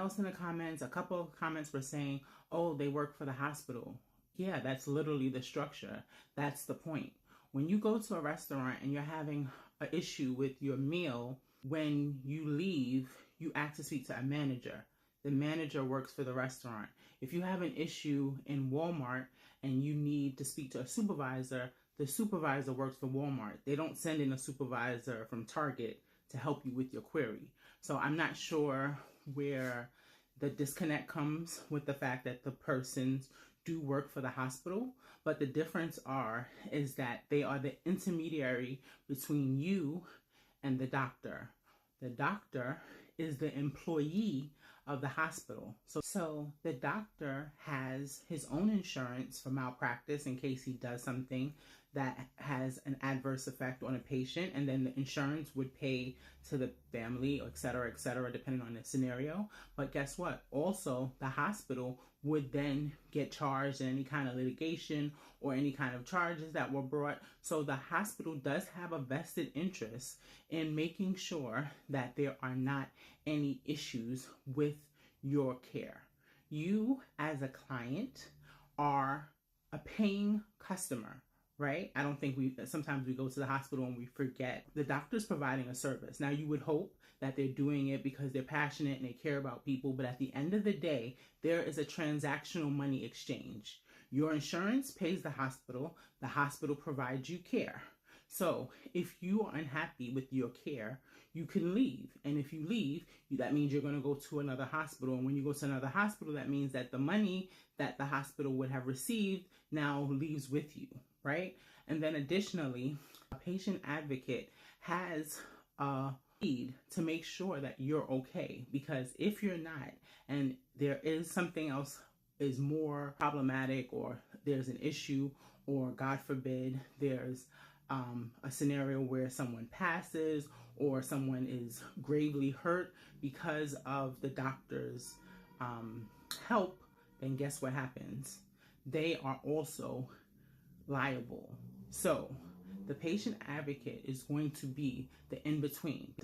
else in the comments, a couple of comments were saying, oh, they work for the hospital. Yeah, that's literally the structure. That's the point. When you go to a restaurant and you're having an issue with your meal, when you leave, you ask to speak to a manager. The manager works for the restaurant. If you have an issue in Walmart and you need to speak to a supervisor, the supervisor works for Walmart. They don't send in a supervisor from Target to help you with your query. So I'm not sure where the disconnect comes with the fact that the persons do work for the hospital, but the difference is that they are the intermediary between you and the doctor. The doctor is the employee of the hospital. So the doctor has his own insurance for malpractice in case he does something that has an adverse effect on a patient, and then the insurance would pay to the family, et cetera, depending on the scenario. But guess what? Also, the hospital would then get charged in any kind of litigation or any kind of charges that were brought. So the hospital does have a vested interest in making sure that there are not any issues with your care. You, as a client, are a paying customer, right? I don't think sometimes we go to the hospital and we forget the doctor's providing a service. Now, you would hope that they're doing it because they're passionate and they care about people, but at the end of the day, there is a transactional money exchange. Your insurance pays the hospital provides you care. So if you are unhappy with your care, you can leave. And if you leave, that means you're going to go to another hospital. And when you go to another hospital, that means that the money that the hospital would have received now leaves with you, right? And then additionally, a patient advocate has a need to make sure that you're okay. Because if you're not, and there is something else is more problematic, or there's an issue, or God forbid, there's a scenario where someone passes or someone is gravely hurt because of the doctor's help, then guess what happens? They are also liable. So the patient advocate is going to be the in-between.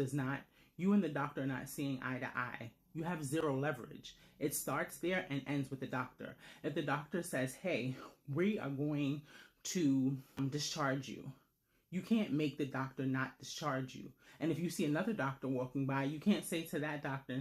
You and the doctor are not seeing eye to eye. You have zero leverage. It starts there and ends with the doctor. If the doctor says, hey, we are going to discharge you, you can't make the doctor not discharge you. And if you see another doctor walking by, you can't say to that doctor,